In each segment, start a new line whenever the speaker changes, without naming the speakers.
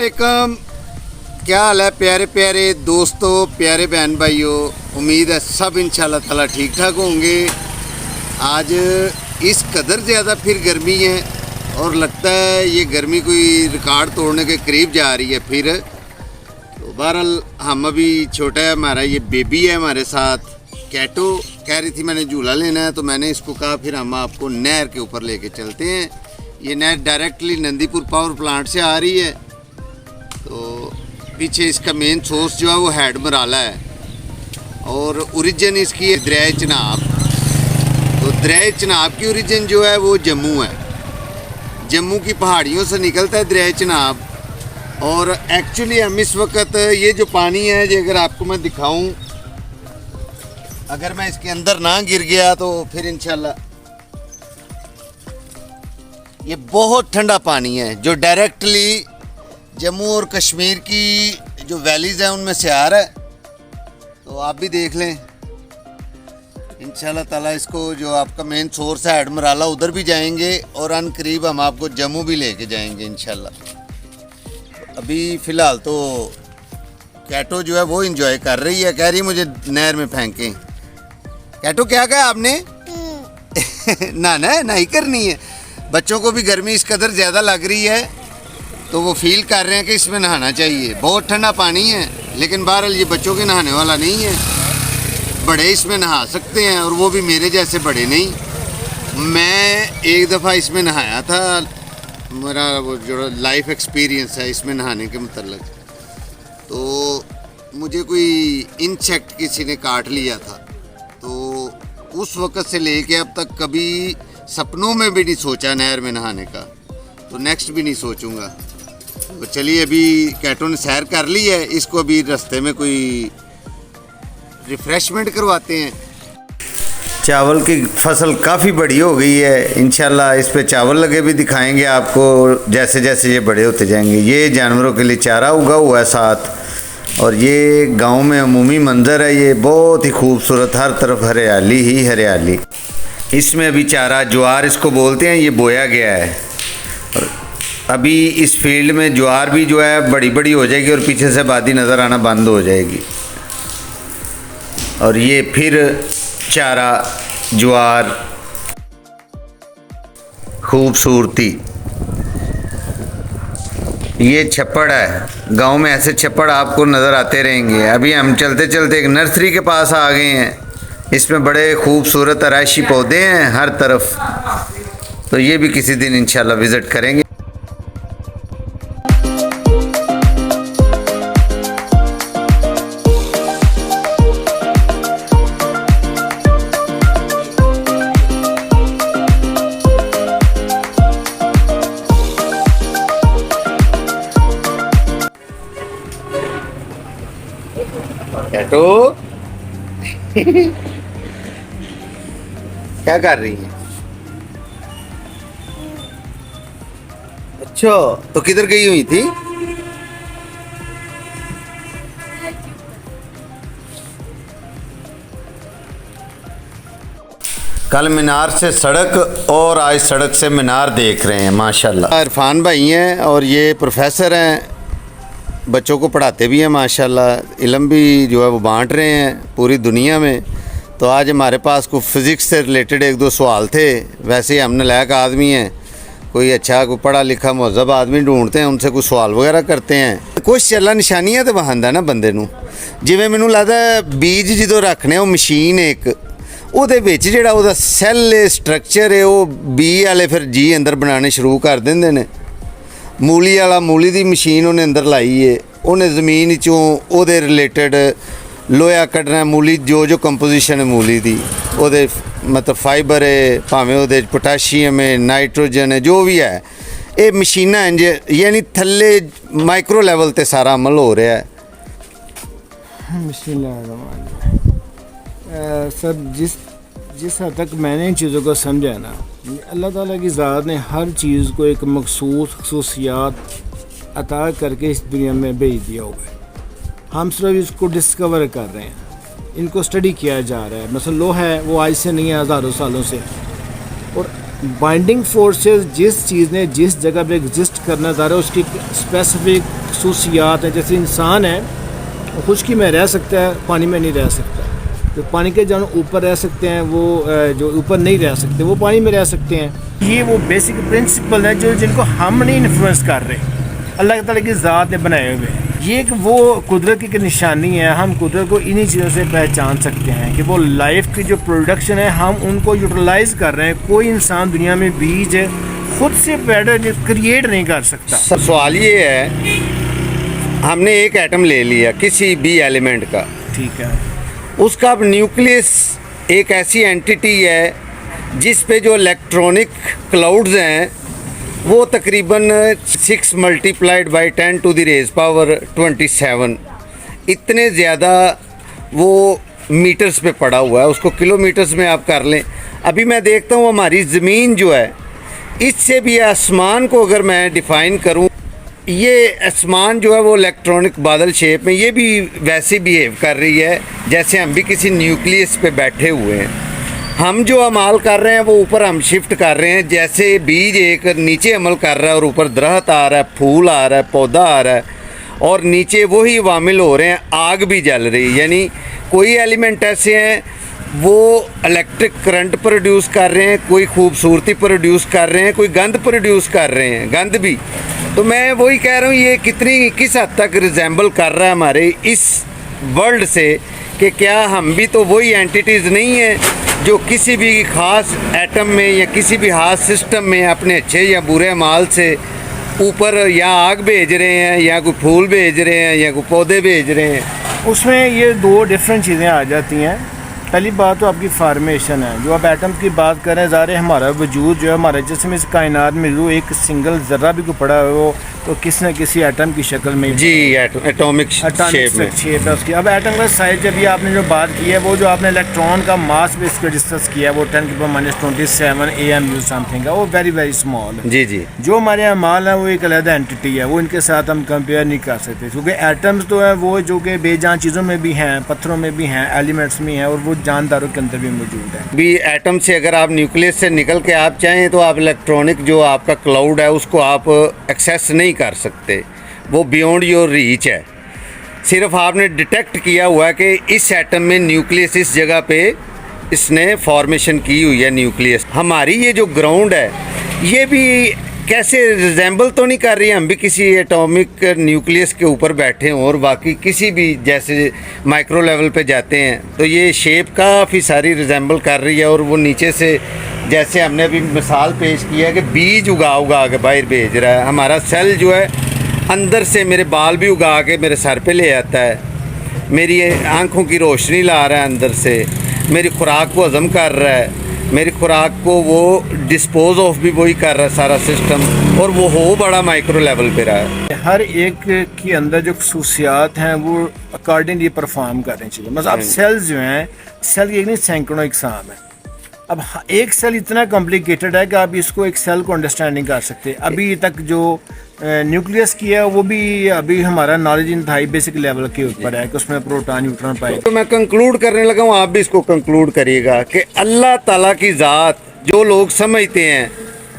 अस्सलामुअलैकुम। क्या हाल है प्यारे प्यारे दोस्तों, प्यारे बहन भाइयों। उम्मीद है सब इंशाल्लाह ताला ठीक ठाक होंगे। आज इस कदर ज़्यादा फिर गर्मी है और लगता है ये गर्मी कोई रिकॉर्ड तोड़ने के करीब जा रही है फिर। तो बहरहाल हम अभी छोटा है हमारा ये बेबी है हमारे साथ। कैटो कह रही थी मैंने झूला लेना है, तो मैंने इसको कहा फिर हम आपको नहर के ऊपर लेके चलते हैं। ये नहर डायरेक्टली नंदीपुर पावर प्लांट से आ रही है। तो पीछे इसका मेन सोर्स जो है वो हैड मराला है और ओरिजिन इसकी है दरिया चिनाब। तो दरिया चिनाब की ओरिजिन जो है वो जम्मू है। जम्मू की पहाड़ियों से निकलता है दरिया चिनाब। और एक्चुअली हम इस वक्त ये जो पानी है ये अगर आपको मैं दिखाऊं, अगर मैं इसके अंदर ना गिर गया तो फिर इंशाल्लाह ये बहुत ठंडा पानी है जो डायरेक्टली जम्मू और कश्मीर की जो वैलीज़ हैं उनमें से आ रहा है। तो आप भी देख लें इंशाल्लाह ताला। इसको जो आपका मेन सोर्स है एडमराला उधर भी जाएंगे और अन करीब हम आपको जम्मू भी लेके जाएंगे इंशाल्लाह। अभी फ़िलहाल तो कैटो जो है वो इंजॉय कर रही है, कह रही है मुझे नहर में फेंकें। कैटो क्या कहा आपने? ना नहीं करनी है। बच्चों को भी गर्मी इस कदर ज़्यादा लग रही है तो वो फील कर रहे हैं कि इसमें नहाना चाहिए। बहुत ठंडा पानी है लेकिन बहरहाल ये बच्चों के नहाने वाला नहीं है। बड़े इसमें नहा सकते हैं और वो भी मेरे जैसे बड़े नहीं। मैं एक दफ़ा इसमें नहाया था, मेरा वो जो लाइफ एक्सपीरियंस है इसमें नहाने के मतलब। तो मुझे कोई इंसेक्ट किसी ने काट लिया था, तो उस वक़्त से लेके अब तक कभी सपनों में भी नहीं सोचा नहर में नहाने का, तो नेक्स्ट भी नहीं सोचूंगा। तो चलिए अभी कैटो ने सैर कर ली है, इसको अभी रास्ते में कोई रिफ़्रेशमेंट करवाते हैं। चावल की फसल काफ़ी बड़ी हो गई है, इंशाल्लाह इस पे चावल लगे भी दिखाएंगे आपको जैसे जैसे ये बड़े होते जाएंगे। ये जानवरों के लिए चारा उगा हुआ है साथ। और ये गांव में अमूमी मंज़र है, ये बहुत ही खूबसूरत, हर तरफ हरियाली ही हरियाली। इसमें अभी चारा ज्वार इसको बोलते हैं, ये बोया गया है। और अभी इस फील्ड में ज्वार भी जो है बड़ी बड़ी हो जाएगी और पीछे से बादी नज़र आना बंद हो जाएगी। और ये फिर चारा ज्वार खूबसूरती। ये छप्पड़ है, गांव में ऐसे छप्पड़ आपको नज़र आते रहेंगे। अभी हम चलते चलते एक नर्सरी के पास आ गए हैं। इसमें बड़े खूबसूरत आराइशी पौधे हैं हर तरफ, तो ये भी किसी दिन इंशाल्लाह विज़िट करेंगे। कैटो क्या कर रही है? अच्छा, तो किधर गई हुई थी? कल मीनार से सड़क और आज सड़क से मीनार देख रहे हैं माशाल्लाह। इरफान भाई हैं और ये प्रोफेसर हैं, बच्चों को पढ़ाते भी हैं माशाल्लाह। इल्म भी जो है वो बांट रहे हैं पूरी दुनिया में। तो आज हमारे पास कुछ फ़िज़िक्स से रिलेटेड एक दो सवाल थे। वैसे ही हम नालायक आदमी हैं, कोई अच्छा कोई पढ़ा लिखा महज़ब आदमी ढूंढते हैं, उनसे कुछ सवाल वगैरह करते हैं। कुछ चला निशानियाँ तो वहांदा ना बंदे नूं, जिवें मैनूं लगदा बीज जो रखने वो मशीन एक ਉਹਦੇ ਵਿੱਚ ਜਿਹੜਾ ਉਹਦਾ ਸੈੱਲ ਸਟਰਕਚਰ ਹੈ ਉਹ ਬੀ ਵਾਲੇ ਫਿਰ ਜੀ ਅੰਦਰ ਬਣਾਉਣੇ ਸ਼ੁਰੂ ਕਰ ਦਿੰਦੇ ਨੇ। ਮੂਲੀ ਵਾਲਾ ਮੂਲੀ ਦੀ ਮਸ਼ੀਨ ਉਹਨੇ ਅੰਦਰ ਲਾਈ ਏ, ਉਹਨੇ ਜ਼ਮੀਨ 'ਚੋਂ ਉਹਦੇ ਰਿਲੇਟਡ ਲੋਹਾ ਕੱਢਣਾ। ਮੂਲੀ ਜੋ ਕੰਪੋਜੀਸ਼ਨ ਹੈ ਮੂਲੀ ਦੀ, ਉਹਦੇ ਮਤਲਬ ਫਾਈਬਰ ਹੈ, ਭਾਵੇਂ ਉਹਦੇ ਪੋਟਾਸ਼ੀਅਮ ਹੈ, ਨਾਈਟ੍ਰੋਜਨ ਹੈ, ਜੋ ਵੀ ਹੈ, ਇਹ ਮਸ਼ੀਨਾਂ ਇੰਜ ਯਾਨੀ ਥੱਲੇ ਮਾਈਕਰੋ ਲੈਵਲ 'ਤੇ ਸਾਰਾ ਅਮਲ ਹੋ ਰਿਹਾ ਹੈ।
सर जिस हद तक मैंने इन चीज़ों को समझा है ना, अल्लाह ताला की ज़ात ने हर चीज़ को एक मखसूस खसूसियात अता करके इस दुनिया में भेज दिया हुआ है। हम सिर्फ इसको डिस्कवर कर रहे हैं, इनको स्टडी किया जा रहा है। मसलन लोहा है वो आज से नहीं है, हज़ारों सालों से। और बाइंडिंग फोर्सेस जिस चीज़ ने जिस जगह पे एग्जिस्ट करना चाह रहा है उसकी स्पेसिफिक खसूसियात है। जैसे इंसान है वो खुश्की में रह सकता है, पानी में नहीं रह सकता। तो पानी के जो ऊपर रह सकते हैं वो जो ऊपर नहीं रह सकते वो पानी में रह सकते हैं। ये वो बेसिक प्रिंसिपल है जो जिनको हम नहीं इन्फ्लुएंस कर रहे, अल्लाह ताला की ज़ात ने बनाए हुए हैं। ये एक वो कुदरत की एक निशानी है। हम कुदरत को इन्हीं चीज़ों से पहचान सकते हैं कि वो लाइफ की जो प्रोडक्शन है हम उनको यूटिलाइज़ कर रहे हैं। कोई इंसान दुनिया में बीज खुद से पैदा क्रिएट नहीं कर सकता।
सवाल ये है, हमने एक एटम ले लिया किसी भी एलिमेंट का,
ठीक है,
उसका अब न्यूक्लियस एक ऐसी एंटिटी है जिस पे जो इलेक्ट्रॉनिक क्लाउड्स हैं वो तकरीबन 6 multiplied by 10 to the raise power 27 इतने ज़्यादा वो मीटर्स पे पड़ा हुआ है। उसको किलोमीटर्स में आप कर लें। अभी मैं देखता हूँ हमारी ज़मीन जो है, इससे भी आसमान को अगर मैं डिफ़ाइन करूँ, ये आसमान जो है वो इलेक्ट्रॉनिक बादल शेप में ये भी वैसे बिहेव कर रही है जैसे हम भी किसी न्यूक्लियस पे बैठे हुए हैं। हम जो अमल कर रहे हैं वो ऊपर हम शिफ्ट कर रहे हैं। जैसे बीज एक नीचे अमल कर रहा है और ऊपर दरख्त आ रहा है, फूल आ रहा है, पौधा आ रहा है, और नीचे वही वामिल हो रहे हैं, आग भी जल रही है। यानी कोई एलिमेंट ऐसे हैं वो इलेक्ट्रिक करंट प्रोड्यूस कर रहे हैं, कोई खूबसूरती प्रोड्यूस कर रहे हैं, कोई गंद प्रोड्यूस कर रहे हैं, गंद भी। तो मैं वही कह रहा हूँ ये किस हद तक रिजेंबल कर रहा है हमारे इस वर्ल्ड से, कि क्या हम भी तो वही एंटिटीज़ नहीं हैं जो किसी भी ख़ास एटम में या किसी भी ख़ास सिस्टम में अपने अच्छे या बुरे अमाल से ऊपर या आग भेज रहे हैं या कोई फूल भेज रहे हैं या कोई पौधे भेज रहे हैं।
उसमें ये दो डिफरेंट चीज़ें आ जाती हैं। पहली बात तो आपकी फार्मेशन है। जो आप एटम की बात कर रहे हैं, ज़ाहिर है हमारा वजूद जो है हमारे जिस्म इस कायनात में जो एक सिंगल ज़र्रा भी कोई पड़ा है वो तो किसी न किसी एटम की शक्ल में
जी एटॉमिक शेप
है उसकी। अब एटम का साइज जब ये आपने जो बात की है वो जो आपने इलेक्ट्रॉन का मास बेस पर डिस्कस किया है वो 10⁻⁻27 AMU समथिंग है, वो वेरी वेरी स्मॉल है।
जी जी,
जो हमारे अमाल है वो एक अलग एंटिटी है, वो इनके साथ हम कंपेयर नहीं कर सकते क्योंकि एटम्स तो है वो जो कि बेजान चीज़ों में भी हैं, पत्थरों में भी हैं, एलिमेंट्स में हैं, और वो जानदारों के अंदर भी मौजूद है।
भी एटम से अगर आप न्यूक्लियस से निकल के आप चाहें तो आप इलेक्ट्रॉनिक जो आपका क्लाउड है उसको आप एक्सेस नहीं कर सकते, वो बियॉन्ड योर रीच है। सिर्फ आपने डिटेक्ट किया हुआ है कि इस एटम में न्यूक्लियस इस जगह पे इसने फॉर्मेशन की हुई है न्यूक्लियस। हमारी ये जो ग्राउंड है ये भी कैसे रिजेंबल तो नहीं कर रही है हम भी किसी एटॉमिक न्यूक्लियस के ऊपर बैठे हों, और बाकी किसी भी जैसे माइक्रो लेवल पे जाते हैं तो ये शेप काफ़ी सारी रिजेंबल कर रही है। और वो नीचे से जैसे हमने अभी मिसाल पेश की है कि बीज उगा के बाहर भेज रहा है, हमारा सेल जो है अंदर से मेरे बाल भी उगा के मेरे सर पे ले आता है, मेरी आँखों की रोशनी ला रहा है अंदर से, मेरी खुराक को हज़म कर रहा है, मेरी खुराक को वो डिस्पोज ऑफ भी वही कर रहा है सारा सिस्टम, और वो हो बड़ा माइक्रो लेवल पे रहा है।
हर एक के अंदर जो खसूसियात हैं वो अकॉर्डिंगली परफॉर्म करनी चाहिए। मतलब अब सेल्स जो हैं, सेल की एक नहीं सैकड़ों इकसाम है। अब एक सेल इतना कॉम्प्लिकेटेड है कि आप इसको एक सेल को अंडरस्टैंड नहीं कर सकते। अभी तक जो न्यूक्लियस की है वो भी अभी हमारा नॉलेज इंतहाई बेसिक लेवल के ऊपर है कि उसमें प्रोटॉन न्यूट्रॉन पाए।
तो मैं कंक्लूड करने लगा हूँ, आप भी इसको कंक्लूड करिएगा कि अल्लाह ताला की ज़ात जो लोग समझते हैं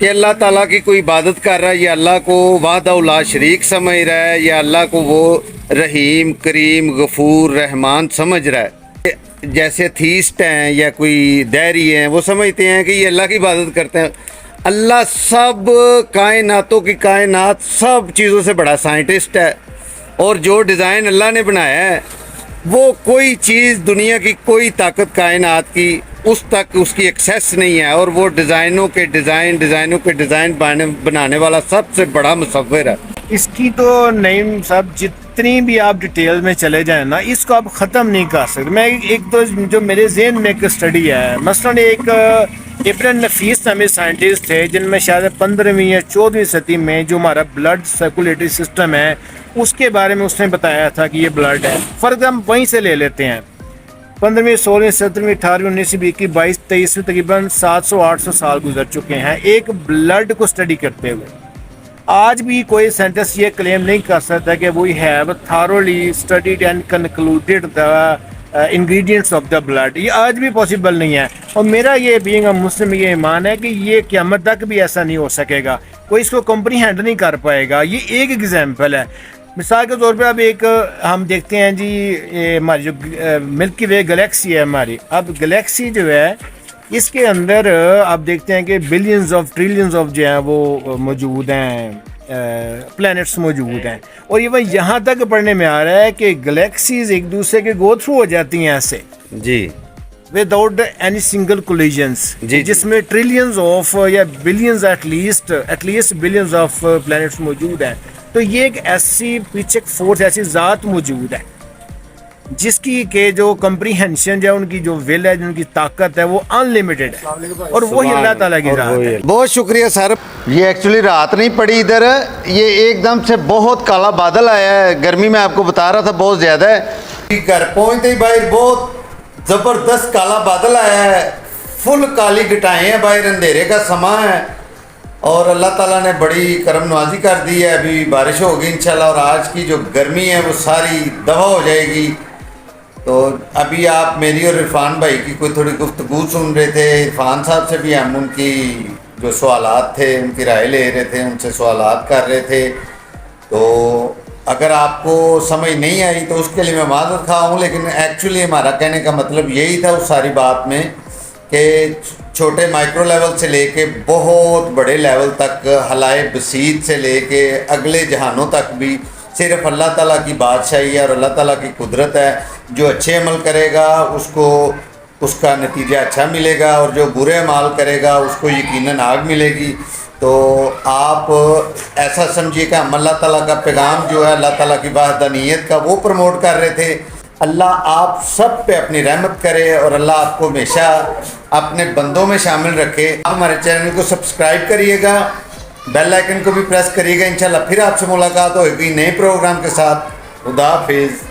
कि अल्लाह ताला की कोई इबादत कर रहा है या अल्लाह को वाहदा शरीक समझ रहा है या अल्लाह को वो रहीम करीम गफूर रहमान समझ रहा है, जैसे थीस्ट हैं या कोई दैरी हैं वो समझते हैं कि ये अल्लाह की इबादत करते हैं। अल्लाह सब कायनातों की कायनात सब चीज़ों से बड़ा साइंटिस्ट है, और जो डिज़ाइन अल्लाह ने बनाया है वो कोई चीज़ दुनिया की कोई ताकत कायनात की उस तक उसकी एक्सेस नहीं है, और वो डिज़ाइनों के डिज़ाइन बनाने वाला सबसे बड़ा मुसव्विर है।
इसकी तो नईम साहब जितनी भी आप डिटेल में चले जाएं ना, इसको आप ख़त्म नहीं कर सकते। मैं एक तो जो मेरे जहन में एक स्टडी है, मसलन एक इब्न नफीस नामी साइंटिस्ट थे जिनमें शायद 15वीं या 14वीं सदी में जो हमारा ब्लड सर्कुलेटरी सिस्टम है उसके बारे में उसने बताया था कि ये ब्लड है। फ़र्क हम वहीं से ले लेते हैं, 15वीं 16वीं 17वीं 18वीं 19वीं 20वीं 22वीं 23वीं तकरीबन 700-800 साल गुजर चुके हैं एक ब्लड को स्टडी करते हुए। आज भी कोई साइंटिस्ट ये क्लेम नहीं कर सकता कि we have thoroughly studied and concluded the ingredients of the blood, ये आज भी पॉसिबल नहीं है। और मेरा ये बीइंग अ मुस्लिम ये ईमान है कि ये क़यामत तक भी ऐसा नहीं हो सकेगा, कोई इसको कॉम्प्रीहेंड नहीं कर पाएगा। ये एक एग्जाम्पल है। मिसाल के तौर पे अब एक हम देखते हैं जी, ये हमारी जो मिल्की वे गैलेक्सी है हमारी, अब गैलेक्सी जो है इसके अंदर आप देखते हैं कि बिलियंस ऑफ ट्रिलियंस ऑफ जो है वो मौजूद हैं, प्लैनेट्स मौजूद हैं। और ये वह यहाँ तक पढ़ने में आ रहा है कि गैलेक्सीज एक दूसरे के गो थ्रू हो जाती हैं ऐसे
जी,
विदाउट एनी सिंगल कोलिजन्स,
जी।
जिसमें ट्रिलियंस ऑफ या billions at least billions of planets मौजूद हैं। तो ये एक ऐसी पीछे फोर्स, ऐसी ज़ात मौजूद है जिसकी के जो कम्प्रीहेंशन है, उनकी जो विल है, जो उनकी ताकत है वो अनलिमिटेड है, और वही अल्लाह ताला की ज़ात है।
बहुत शुक्रिया सर। ये एक्चुअली रात नहीं पड़ी इधर, ये एकदम से बहुत काला बादल आया है, गर्मी में आपको बता रहा था बहुत ज़्यादा है। घर पहुँचते ही बाहर बहुत ज़बरदस्त काला बादल आया है, फुल काली घटाएं हैं, बाहर अंधेरे का समा है, और अल्लाह ताला ने बड़ी करम नवाजी कर दी है। अभी बारिश होगी इंशाल्लाह, और आज की जो गर्मी है वो सारी दवा हो जाएगी। तो अभी आप मेरी और इरफान भाई की कोई थोड़ी गुफ्तगू सुन रहे थे, इरफान साहब से भी हम उनकी जो सवालात थे उनकी राय ले रहे थे, उनसे सवालात कर रहे थे। तो अगर आपको समझ नहीं आई तो उसके लिए मैं माज़रत खा हूँ, लेकिन एक्चुअली हमारा कहने का मतलब यही था उस सारी बात में कि छोटे माइक्रो लेवल से लेके बहुत बड़े लेवल तक, हलाए बसीत से लेके अगले जहानों तक भी सिर्फ अल्लाह ताला की बादशाही है और अल्लाह ताला की कुदरत है। जो अच्छे अमल करेगा उसको उसका नतीजा अच्छा मिलेगा, और जो बुरे अमाल करेगा उसको यकीनन आग मिलेगी। तो आप ऐसा समझिए कि हम अल्लाह ताला का पैगाम जो है, अल्लाह ताला की वहदानियत का, वो प्रमोट कर रहे थे। अल्लाह आप सब पे अपनी रहमत करे और अल्लाह आपको हमेशा अपने बंदों में शामिल रखे। आप हमारे चैनल को सब्सक्राइब करिएगा, बेल आइकन को भी प्रेस करिएगा। इंशाल्लाह फिर आपसे मुलाकात होगी नए प्रोग्राम के साथ। खुदा हाफिज़।